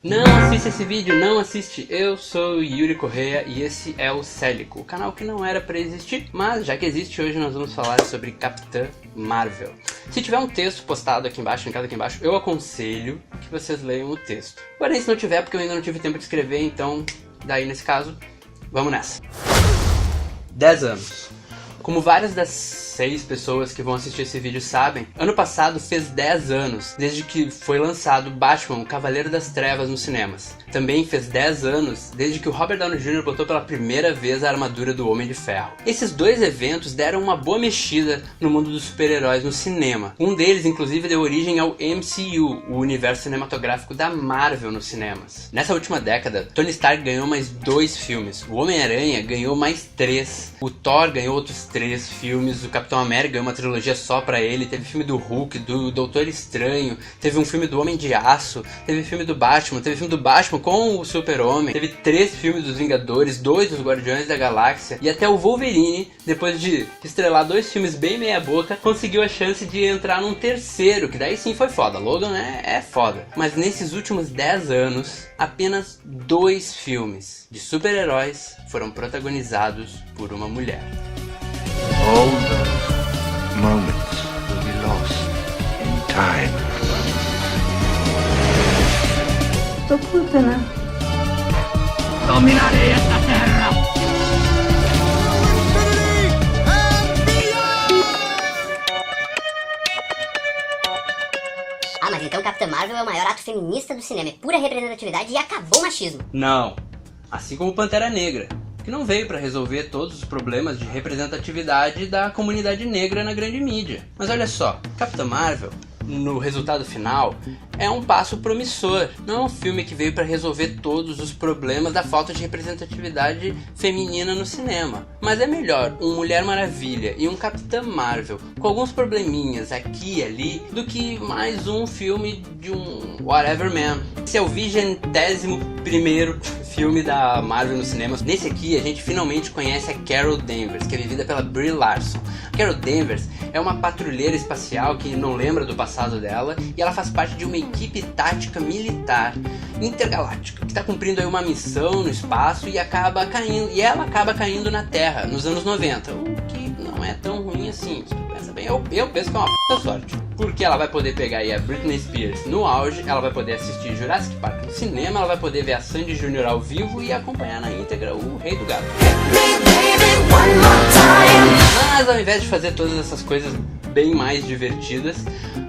Não assiste esse vídeo, não assiste. Eu sou o Yuri Correia e esse é o Célico, o canal que não era pra existir, mas já que existe, hoje nós vamos falar sobre Capitã Marvel. Se tiver um texto postado aqui embaixo, linkado aqui embaixo, eu aconselho que vocês leiam o texto. Porém, se não tiver, porque eu ainda não tive tempo de escrever, então, daí nesse caso, vamos nessa. 10 anos. Como várias das 6 pessoas que vão assistir esse vídeo sabem, ano passado fez 10 anos desde que foi lançado Batman, o Cavaleiro das Trevas nos cinemas. Também fez 10 anos desde que o Robert Downey Jr. botou pela primeira vez a armadura do Homem de Ferro. Esses dois eventos deram uma boa mexida no mundo dos super-heróis no cinema. Um deles, inclusive, deu origem ao MCU, o universo cinematográfico da Marvel nos cinemas. Nessa última década, Tony Stark ganhou mais 2 filmes, o Homem-Aranha ganhou mais 3, o Thor ganhou outros 3 filmes, o Capitão América ganhou uma trilogia só pra ele, teve filme do Hulk, do Doutor Estranho, teve um filme do Homem de Aço, teve filme do Batman, teve filme do Batman com o Super-Homem, teve 3 filmes dos Vingadores, 2 dos Guardiões da Galáxia, e até o Wolverine, depois de estrelar 2 filmes bem meia boca, conseguiu a chance de entrar num terceiro, que daí sim foi foda. Logan é foda. Mas nesses últimos 10 anos, apenas 2 filmes de super-heróis foram protagonizados por uma mulher. All those moments will be lost in time. Tô puta, né? Dominarei esta terra! Ah, mas então Capitã Marvel é o maior ato feminista do cinema, é pura representatividade e acabou o machismo. Não, assim como Pantera Negra, que não veio para resolver todos os problemas de representatividade da comunidade negra na grande mídia. Mas olha só, Capitã Marvel, no resultado final, é um passo promissor. Não é um filme que veio para resolver todos os problemas da falta de representatividade feminina no cinema. Mas é melhor um Mulher Maravilha e um Capitã Marvel com alguns probleminhas aqui e ali do que mais um filme de um Whatever Man. Esse é o 21º filme da Marvel nos cinemas. Nesse aqui a gente finalmente conhece a Carol Danvers, que é vivida pela Brie Larson. A Carol Danvers é uma patrulheira espacial que não lembra do passado dela e ela faz parte de uma equipe tática militar intergaláctica que está cumprindo aí uma missão no espaço e ela acaba caindo na Terra nos anos 90, o que não é tão ruim assim. Se tu pensa bem, eu penso que é uma puta sorte, porque ela vai poder pegar aí a Britney Spears no auge, ela vai poder assistir Jurassic Park no cinema, ela vai poder ver a Sandy Jr. ao vivo e acompanhar na íntegra o Rei do Gado. Mas ao invés de fazer todas essas coisas bem mais divertidas,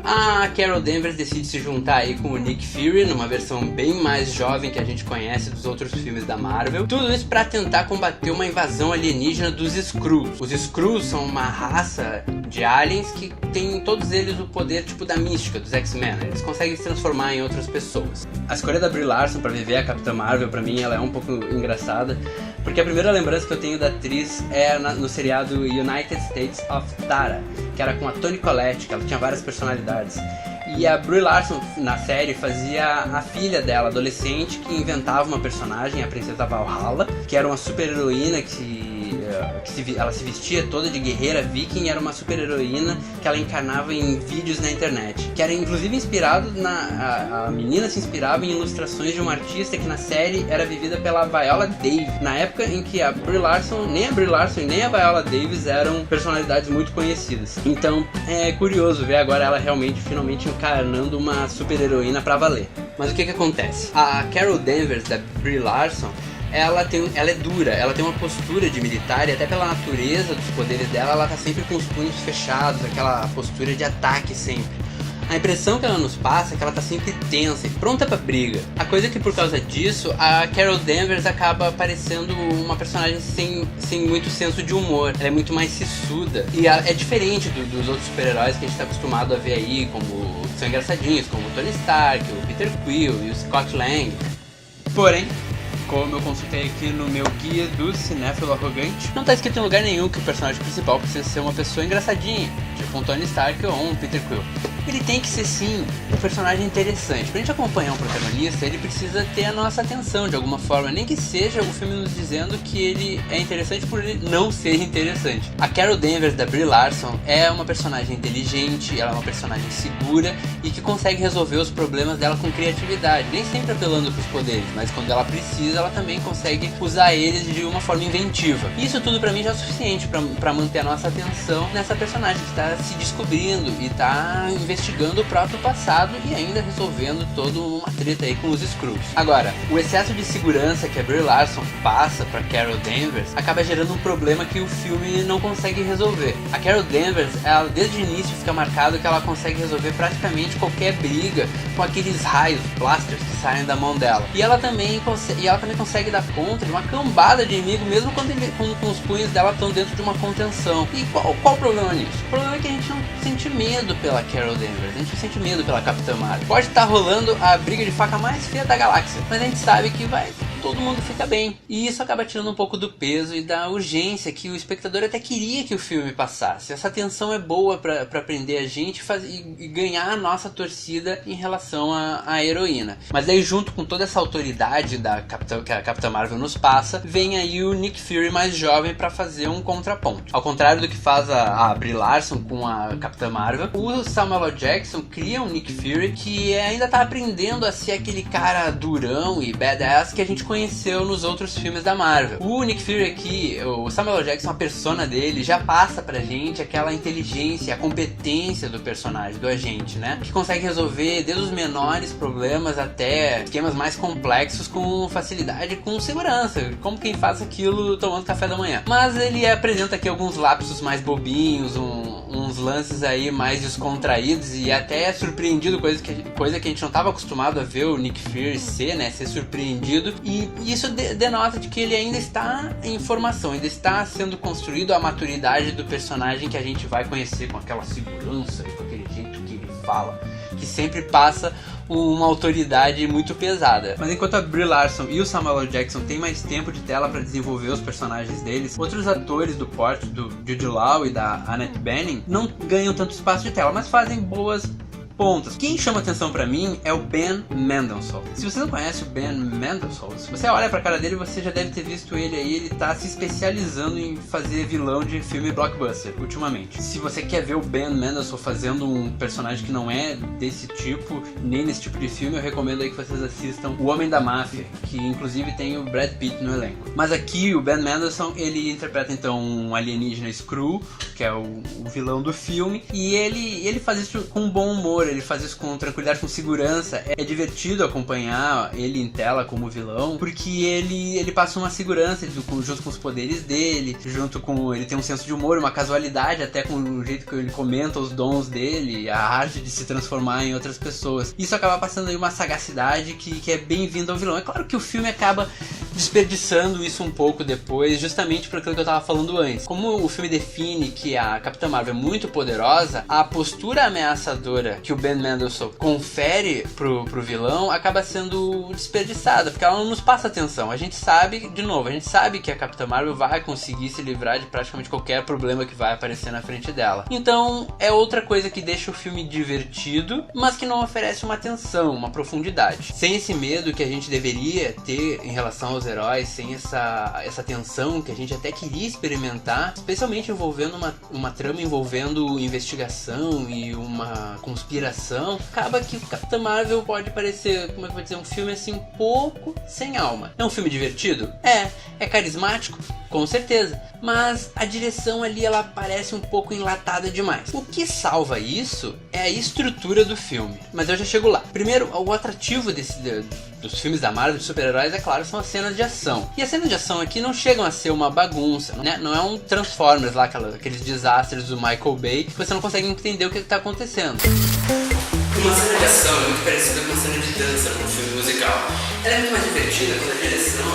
a Carol Danvers decide se juntar aí com o Nick Fury numa versão bem mais jovem que a gente conhece dos outros filmes da Marvel. Tudo isso para tentar combater uma invasão alienígena dos Skrulls. Os Skrulls são uma raça de aliens que tem todos eles o poder tipo da mística dos X-Men. Eles conseguem se transformar em outras pessoas. A escolha da Brie Larson para viver a Capitã Marvel, para mim, ela é um pouco engraçada, porque a primeira lembrança que eu tenho da atriz é no seriado United States of Tara, que era com a Toni Collette, que ela tinha várias personalidades. E a Brie Larson, na série, fazia a filha dela, adolescente, que inventava uma personagem, a Princesa Valhalla, que era uma super-heroína ela se vestia toda de guerreira viking e era uma super-heroína que ela encarnava em vídeos na internet. Que era inclusive inspirado a menina se inspirava em ilustrações de uma artista que na série era vivida pela Viola Davis. Na época em que a Brie Larson, nem a Brie Larson e nem a Viola Davis eram personalidades muito conhecidas. Então é curioso ver agora ela finalmente encarnando uma super-heroína pra valer. Mas o que acontece? A Carol Danvers, da Brie Larson, ela é dura, ela tem uma postura de militar e até pela natureza dos poderes dela, ela tá sempre com os punhos fechados, aquela postura de ataque sempre. A impressão que ela nos passa é que ela tá sempre tensa e pronta pra briga. A coisa é que por causa disso, a Carol Danvers acaba parecendo uma personagem sem muito senso de humor. Ela é muito mais sissuda. E é diferente dos outros super-heróis que a gente tá acostumado a ver aí, como são engraçadinhos, como o Tony Stark, o Peter Quill e o Scott Lang. Porém, como eu consultei aqui no meu guia do cinéfilo arrogante, não tá escrito em lugar nenhum que o personagem principal precisa ser uma pessoa engraçadinha, tipo um Tony Stark ou um Peter Quill. ele tem que ser sim um personagem interessante. Pra gente acompanhar um protagonista, ele precisa ter a nossa atenção de alguma forma, nem que seja o filme nos dizendo que ele é interessante por ele não ser interessante. A Carol Danvers, da Brie Larson, é uma personagem inteligente, ela é uma personagem segura e que consegue resolver os problemas dela com criatividade, nem sempre apelando pros poderes, mas quando ela precisa, ela também consegue usar eles de uma forma inventiva. Isso tudo pra mim já é o suficiente pra manter a nossa atenção nessa personagem que tá se descobrindo e tá investigando o próprio passado e ainda resolvendo toda uma treta aí com os Skrulls. Agora, o excesso de segurança que a Brie Larson passa pra Carol Danvers acaba gerando um problema que o filme não consegue resolver. A Carol Danvers, ela desde o início fica marcado que ela consegue resolver praticamente qualquer briga com aqueles raios, blasters que saem da mão dela. E ela também consegue dar conta de uma cambada de inimigo, mesmo quando os punhos dela estão dentro de uma contenção. E qual o problema nisso? O problema é que a gente não sente medo pela Carol Danvers, a gente não sente medo pela Capitã Marvel. Pode estar rolando a briga de faca mais feia da galáxia, mas a gente sabe que todo mundo fica bem. E isso acaba tirando um pouco do peso e da urgência que o espectador até queria que o filme passasse. Essa tensão é boa pra prender a gente e ganhar a nossa torcida em relação à heroína. Mas daí, junto com toda essa autoridade que a Capitã Marvel nos passa, vem aí o Nick Fury mais jovem pra fazer um contraponto. Ao contrário do que faz a Brie Larson com a Capitã Marvel, o Samuel L. Jackson cria um Nick Fury que ainda tá aprendendo a ser aquele cara durão e badass que a gente conheceu nos outros filmes da Marvel. O Nick Fury aqui, o Samuel L. Jackson, a persona dele, já passa pra gente aquela inteligência, a competência do personagem, do agente, né? Que consegue resolver desde os menores problemas até esquemas mais complexos com facilidade, com segurança, como quem faz aquilo tomando café da manhã. Mas ele apresenta aqui alguns lapsos mais bobinhos, uns lances aí mais descontraídos e até é surpreendido, coisa que a gente não estava acostumado a ver o Nick Fury ser, né? Ser surpreendido. E isso denota de que ele ainda está em formação, ainda está sendo construído a maturidade do personagem que a gente vai conhecer com aquela segurança, com aquele jeito que ele fala, que sempre passa uma autoridade muito pesada. Mas enquanto a Brie Larson e o Samuel L. Jackson têm mais tempo de tela para desenvolver os personagens deles, outros atores do porte do Jude Law e da Annette Bening não ganham tanto espaço de tela, mas fazem boas pontas. Quem chama atenção pra mim é o Ben Mendelsohn. Se você não conhece o Ben Mendelsohn, se você olha pra cara dele, você já deve ter visto ele aí. Ele tá se especializando em fazer vilão de filme blockbuster ultimamente. Se você quer ver o Ben Mendelsohn fazendo um personagem que não é desse tipo, nem nesse tipo de filme, eu recomendo aí que vocês assistam O Homem da Máfia, que inclusive tem o Brad Pitt no elenco. Mas aqui o Ben Mendelsohn, ele interpreta então um alienígena Skrull, que é o vilão do filme, e ele faz isso com bom humor. Ele faz isso com tranquilidade, com segurança. É divertido acompanhar ele em tela como vilão, porque ele passa uma segurança junto com os poderes dele, ele tem um senso de humor, uma casualidade até com o jeito que ele comenta os dons dele, a arte de se transformar em outras pessoas. Isso acaba passando aí uma sagacidade que é bem-vinda ao vilão. É claro que o filme acaba desperdiçando isso um pouco depois, justamente por aquilo que eu tava falando antes. Como o filme define que a Capitã Marvel é muito poderosa, a postura ameaçadora que o Ben Mendelsohn confere pro vilão acaba sendo desperdiçada, porque ela não nos passa atenção. A gente sabe que a Capitã Marvel vai conseguir se livrar de praticamente qualquer problema que vai aparecer na frente dela. Então é outra coisa que deixa o filme divertido, mas que não oferece uma atenção, uma profundidade. Sem esse medo que a gente deveria ter em relação aos heróis, sem essa tensão que a gente até queria experimentar, especialmente envolvendo uma trama envolvendo investigação e uma conspiração, acaba que o Capitã Marvel pode parecer, como é que eu vou dizer, um filme assim um pouco sem alma. É um filme divertido? É carismático? Com certeza, mas a direção ali ela parece um pouco enlatada demais. O que salva isso é a estrutura do filme, mas eu já chego lá. Primeiro, o atrativo dos filmes da Marvel de super-heróis, é claro, são as cenas de ação. E as cenas de ação aqui não chegam a ser uma bagunça, né? Não é um Transformers lá, aqueles desastres do Michael Bay, que você não consegue entender o que está acontecendo. Uma cena de ação é muito parecida com uma cena de dança num filme musical. Ela é muito mais divertida quando a direção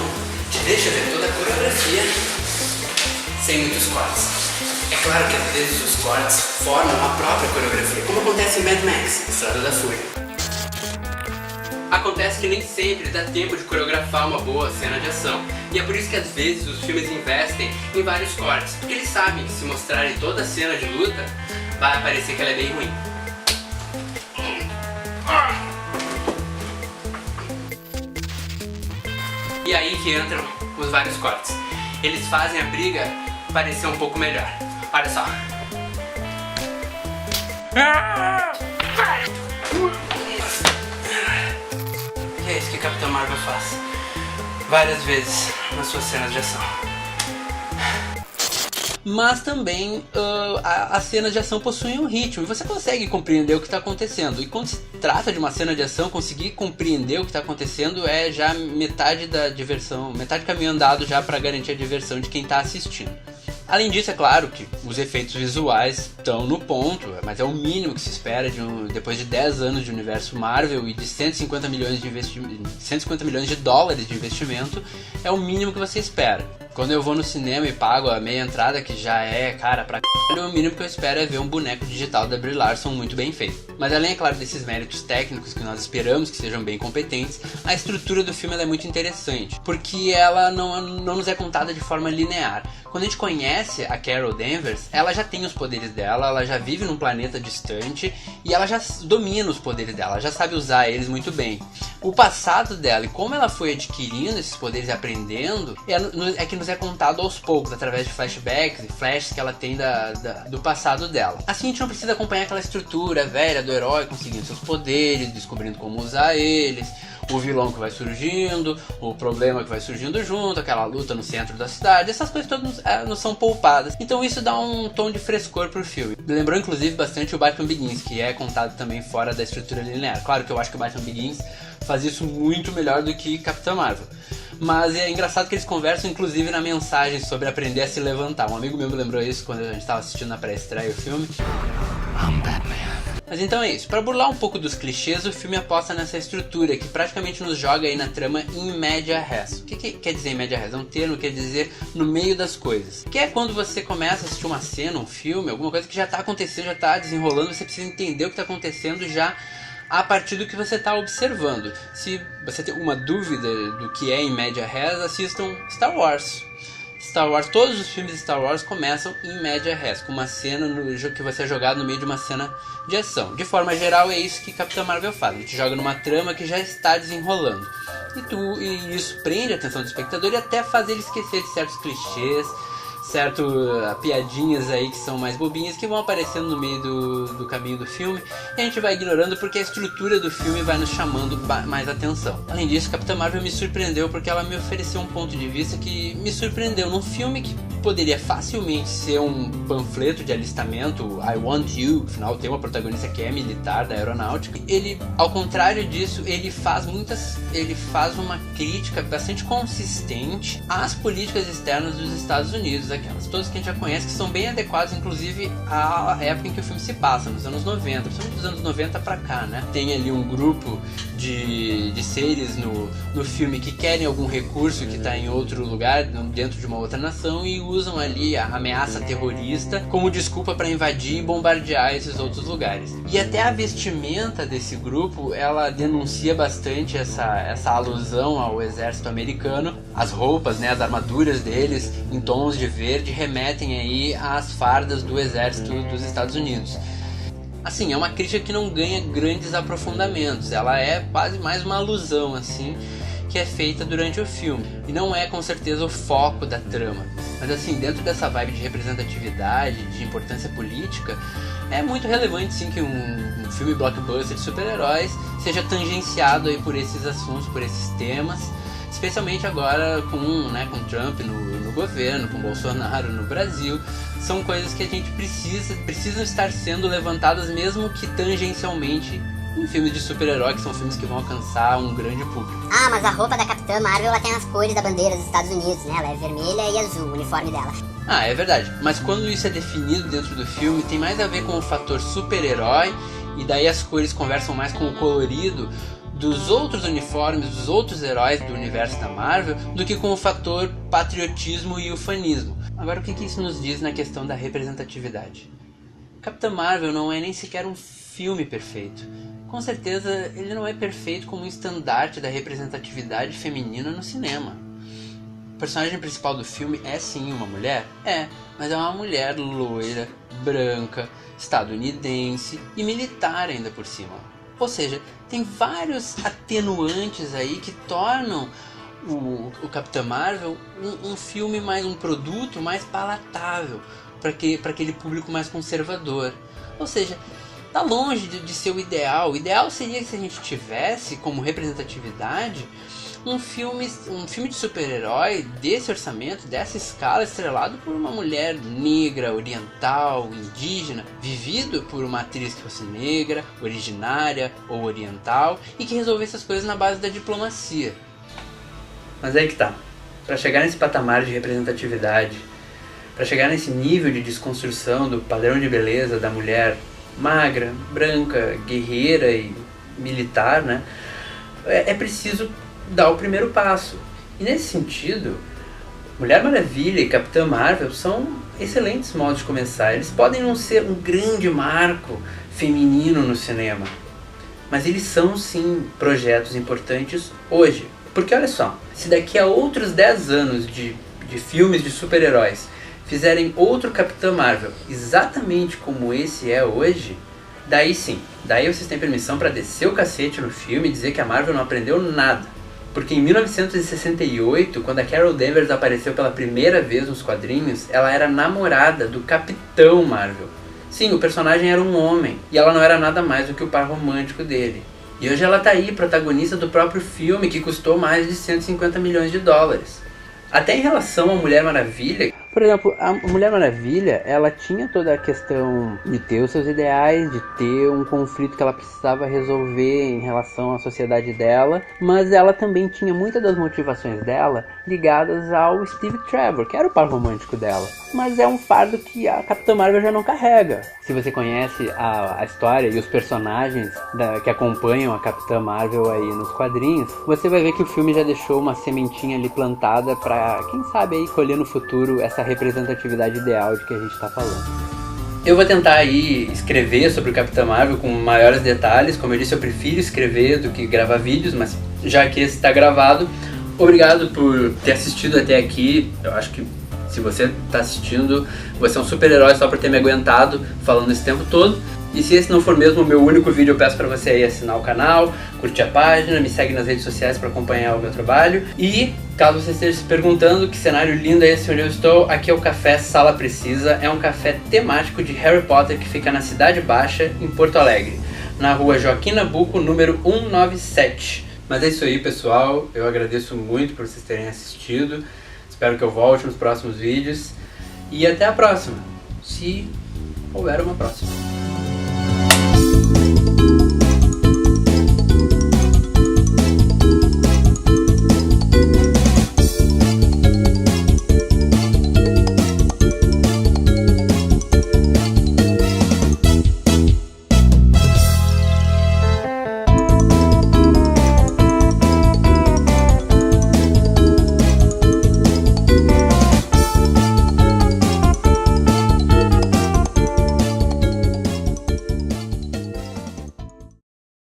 te deixa ver toda a coreografia sem muitos cortes. É claro que às vezes os cortes formam a própria coreografia, como acontece em Mad Max, Estrada da Fúria. Acontece que nem sempre dá tempo de coreografar uma boa cena de ação, e é por isso que às vezes os filmes investem em vários cortes, porque eles sabem que se mostrarem toda a cena de luta, vai parecer que ela é bem ruim. E aí que entram os vários cortes. Eles fazem a briga parecer um pouco melhor. Olha só. E é isso que Capitã Marvel faz várias vezes nas suas cenas de ação. Mas também as cenas de ação possuem um ritmo e você consegue compreender o que está acontecendo. E quando se trata de uma cena de ação, conseguir compreender o que está acontecendo é já metade da diversão, metade do caminho andado já para garantir a diversão de quem está assistindo. Além disso, é claro que os efeitos visuais estão no ponto, mas é o mínimo que se espera depois de 10 anos de universo Marvel e de 150 milhões de dólares de investimento, é o mínimo que você espera. Quando eu vou no cinema e pago a meia entrada, que já é cara pra caralho, o mínimo que eu espero é ver um boneco digital da Brie Larson muito bem feito. Mas além, é claro, desses méritos técnicos que nós esperamos que sejam bem competentes, a estrutura do filme é muito interessante, porque ela não nos é contada de forma linear. Quando a gente conhece a Carol Danvers, ela já tem os poderes dela, ela já vive num planeta distante e ela já domina os poderes dela, ela já sabe usar eles muito bem. O passado dela e como ela foi adquirindo esses poderes e aprendendo é que nos é contado aos poucos, através de flashbacks e flashes que ela tem do passado dela. Assim a gente não precisa acompanhar aquela estrutura velha do herói conseguindo seus poderes, descobrindo como usar eles, o vilão que vai surgindo, o problema que vai surgindo junto, aquela luta no centro da cidade, essas coisas todas não são poupadas. Então isso dá um tom de frescor pro filme. Lembrou inclusive bastante o Batman Begins, que é contado também fora da estrutura linear. Claro que eu acho que o Batman Begins faz isso muito melhor do que Capitã Marvel. Mas é engraçado que eles conversam inclusive na mensagem sobre aprender a se levantar. Um amigo meu me lembrou isso quando a gente estava assistindo na pré-estreia o filme. I'm Batman. Mas então é isso, para burlar um pouco dos clichês, o filme aposta nessa estrutura que praticamente nos joga aí na trama em média res. O que quer dizer em média res? É um termo que quer dizer no meio das coisas. Que é quando você começa a assistir uma cena, um filme, alguma coisa que já está acontecendo, já está desenrolando, você precisa entender o que está acontecendo já a partir do que você está observando. Se você tem uma dúvida do que é em média res, assistam Star Wars. Todos os filmes de Star Wars começam em média res, com uma cena que vai ser jogada no meio de uma cena de ação. De forma geral é isso que Capitã Marvel faz, a gente joga numa trama que já está desenrolando. E isso prende a atenção do espectador e até faz ele esquecer de certos clichês, piadinhas aí que são mais bobinhas, que vão aparecendo no meio do caminho do filme, e a gente vai ignorando porque a estrutura do filme vai nos chamando mais atenção. Além disso, Capitã Marvel me surpreendeu porque ela me ofereceu um ponto de vista que me surpreendeu num filme que poderia facilmente ser um panfleto de alistamento, I Want You, afinal tem uma protagonista que é militar da aeronáutica. Ele, ao contrário disso, ele faz uma crítica bastante consistente às políticas externas dos Estados Unidos, aquelas todas que a gente já conhece, que são bem adequadas inclusive à época em que o filme se passa, nos anos 90, principalmente dos anos 90 pra cá, né? Tem ali um grupo de seres no filme que querem algum recurso que está em outro lugar, dentro de uma outra nação, e usam ali a ameaça terrorista como desculpa para invadir e bombardear esses outros lugares. E até a vestimenta desse grupo, ela denuncia bastante essa alusão ao exército americano. As roupas, né, as armaduras deles em tons de verde remetem aí às fardas do exército dos Estados Unidos. Assim, é uma crítica que não ganha grandes aprofundamentos, ela é quase mais uma alusão, assim, que é feita durante o filme, e não é com certeza o foco da trama. Mas assim, dentro dessa vibe de representatividade, de importância política, é muito relevante sim que um filme blockbuster de super-heróis seja tangenciado aí por esses assuntos, por esses temas, especialmente agora com Trump no governo, com Bolsonaro no Brasil. São coisas que a gente precisam estar sendo levantadas, mesmo que tangencialmente, em filmes de super-herói, que são filmes que vão alcançar um grande público. Ah, mas a roupa da Capitã Marvel, ela tem as cores da bandeira dos Estados Unidos, né? Ela é vermelha e azul, o uniforme dela. Ah, é verdade. Mas quando isso é definido dentro do filme, tem mais a ver com o fator super-herói, e daí as cores conversam mais com o colorido dos outros uniformes, dos outros heróis do universo da Marvel, do que com o fator patriotismo e ufanismo. Agora, o que isso nos diz na questão da representatividade? Capitã Marvel não é nem sequer um filme perfeito. Com certeza, ele não é perfeito como um estandarte da representatividade feminina no cinema. O personagem principal do filme é sim uma mulher? É, mas é uma mulher loira, branca, estadunidense e militar ainda por cima. Ou seja, tem vários atenuantes aí que tornam o Capitão Marvel um filme mais, um produto mais palatável para aquele público mais conservador. Ou seja, tá longe de ser o ideal. O ideal seria que se a gente tivesse como representatividade um filme de super-herói desse orçamento, dessa escala, estrelado por uma mulher negra, oriental, indígena, vivido por uma atriz que fosse negra, originária ou oriental, e que resolvesse as coisas na base da diplomacia. Mas aí que tá. Para chegar nesse patamar de representatividade, para chegar nesse nível de desconstrução do padrão de beleza da mulher magra, branca, guerreira e militar, né, é preciso dar o primeiro passo. E nesse sentido, Mulher Maravilha e Capitã Marvel são excelentes modos de começar. Eles podem não ser um grande marco feminino no cinema, mas eles são sim projetos importantes hoje. Porque olha só, se daqui a outros 10 anos de filmes de super-heróis fizerem outro Capitã Marvel exatamente como esse é hoje, daí sim, daí vocês têm permissão para descer o cacete no filme e dizer que a Marvel não aprendeu nada. Porque em 1968, quando a Carol Danvers apareceu pela primeira vez nos quadrinhos, ela era namorada do Capitão Marvel. Sim, o personagem era um homem, e ela não era nada mais do que o par romântico dele. E hoje ela tá aí, protagonista do próprio filme, que custou mais de 150 milhões de dólares. Até em relação à Mulher Maravilha, por exemplo, a Mulher Maravilha, ela tinha toda a questão de ter os seus ideais, de ter um conflito que ela precisava resolver em relação à sociedade dela, mas ela também tinha muitas das motivações dela ligadas ao Steve Trevor, que era o par romântico dela. Mas é um fardo que a Capitã Marvel já não carrega. Se você conhece a história e os personagens que acompanham a Capitã Marvel aí nos quadrinhos, você vai ver que o filme já deixou uma sementinha ali plantada para, quem sabe, aí colher no futuro essa representatividade ideal de que a gente está falando. Eu vou tentar aí escrever sobre o Capitão Marvel com maiores detalhes. Como eu disse, eu prefiro escrever do que gravar vídeos, mas já que esse está gravado, obrigado por ter assistido até aqui. Eu acho que se você está assistindo, você é um super-herói só por ter me aguentado falando esse tempo todo. E se esse não for mesmo o meu único vídeo, eu peço para você aí assinar o canal, curtir a página, me segue nas redes sociais para acompanhar o meu trabalho. E caso você esteja se perguntando que cenário lindo é esse onde eu estou, aqui é o Café Sala Precisa. É um café temático de Harry Potter que fica na Cidade Baixa, em Porto Alegre, na rua Joaquim Nabuco, número 197. Mas é isso aí, pessoal. Eu agradeço muito por vocês terem assistido. Espero que eu volte nos próximos vídeos. E até a próxima, se houver uma próxima.